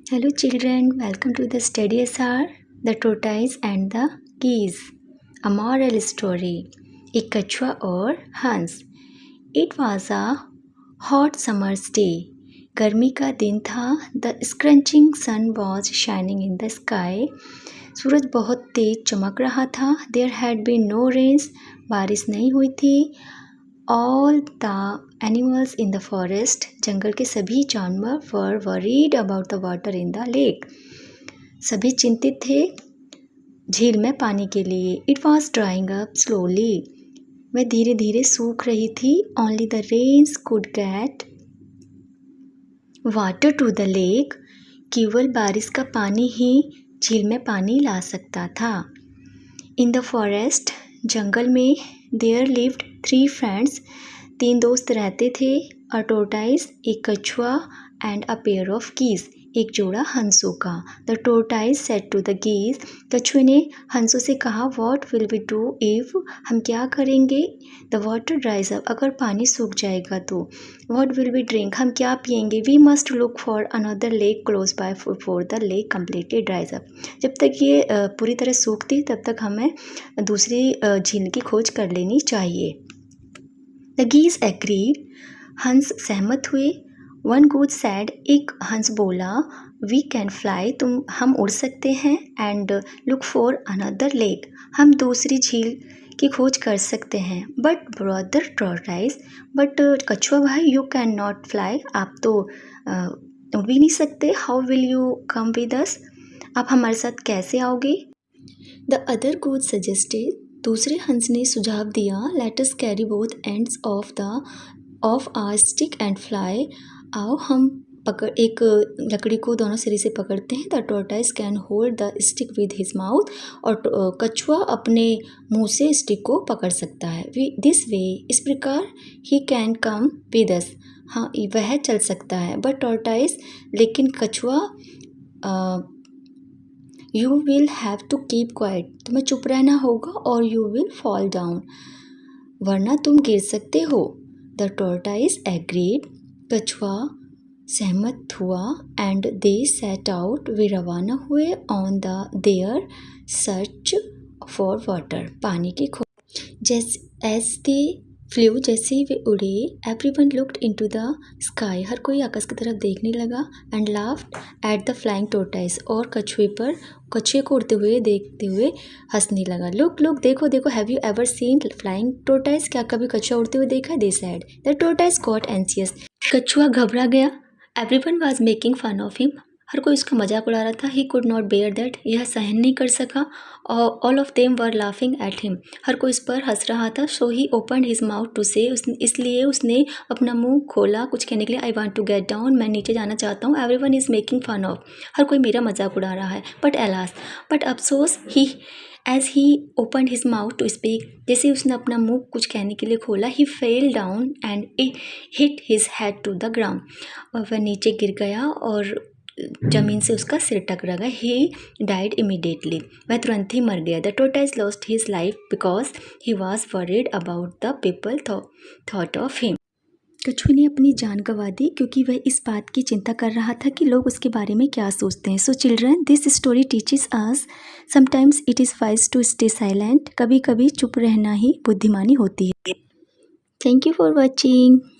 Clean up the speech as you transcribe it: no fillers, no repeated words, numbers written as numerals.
Hello children, welcome to the Study SR, The Tortoise and the Geese. A moral story. एक कछुआ और हंस. It was a hot summer's day. गर्मी का दिन था. The scrunching sun was shining in the sky. सूरज बहुत तेज चमक रहा था. There had been no rains. बारिश नहीं हुई थी. All the animals in the forest, जंगल के सभी जानवर were worried about the water in the lake. सभी चिंतित थे झील में पानी के लिए. It was drying up slowly. वह धीरे धीरे सूख रही थी. Only the rains could get water to the lake. केवल बारिश का पानी ही झील में पानी ला सकता था. In the forest, जंगल में there lived 3 friends. 3 दोस्त रहते थे. A tortoise, एक कछुआ, and a pair of geese, एक जोड़ा हंसों का. The tortoise said to the geese, कछुए ने हंसों से कहा, What will we do if, हम क्या करेंगे? The water dries up, अगर पानी सूख जाएगा तो. What will we drink, हम क्या पिएंगे? We must look for another lake close by before the lake completely dries up. जब तक ये पूरी तरह सूखती तब तक हमें दूसरी झील की खोज कर लेनी चाहिए. The geese agreed. हंस सहमत हुए. One goose said, एक हंस बोला, We can fly, हम उड़ सकते हैं. And look for another lake, हम दूसरी झील की खोज कर सकते हैं. But brother tortoise, but कछुआ भाई, you cannot fly, आप तो उड़ भी नहीं सकते. How will you come with us, आप हमारे साथ कैसे आओगे? The other goose suggested, दूसरे हंस ने सुझाव दिया, Let us carry both ends of a stick and fly. आओ हम एक लकड़ी को दोनों सिरे से पकड़ते हैं. The tortoise can hold the stick with his mouth. और कछुआ अपने मुंह से स्टिक को पकड़ सकता है. This way, इस प्रकार, he can come with us, हाँ वह चल सकता है. But tortoise, लेकिन कछुआ, You will have to keep quiet, तुम्हें चुप रहना होगा. और you will fall down, वरना तुम गिर सकते हो. The tortoise agreed, कछुआ सहमत हुआ. And they set out, वे रवाना हुए. On their search for water, पानी की खोज. As they flew, जैसे ही वे उड़े, everyone looked into the sky, हर कोई आकाश की तरफ देखने लगा. And laughed at the flying tortoise, और कछुए को उड़ते हुए देखते हुए हंसने लगा. Look, देखो, have you ever seen flying tortoise, क्या कभी कछुआ उड़ते हुए देखा? They said. The tortoise got anxious, कछुआ घबरा गया. Everyone was making fun of him, हर कोई उसका मजाक उड़ा रहा था. He could not bear that, यह सहन नहीं कर सका. All of them were laughing at him, हर कोई इस पर हंस रहा था. So he opened his mouth to say, इसलिए उसने अपना मुंह खोला कुछ कहने के लिए. I want to get down, मैं नीचे जाना चाहता हूँ. Everyone is making fun of, हर कोई मेरा मजाक उड़ा रहा है. But अफसोस, as he opened his mouth to speak, जैसे उसने अपना मुंह कुछ कहने के लिए खोला, he fell down and hit his head to the ground, और वह नीचे गिर गया और जमीन से उसका सिर टकरा गया. He died immediately, वह तुरंत ही मर गया. The tortoise lost his life because he was worried about the people thought of him. कछुए ने अपनी जान गंवा दी क्योंकि वह इस बात की चिंता कर रहा था कि लोग उसके बारे में क्या सोचते हैं. So children, this story teaches us sometimes it is wise to stay silent. कभी कभी चुप रहना ही बुद्धिमानी होती है. Thank you for watching.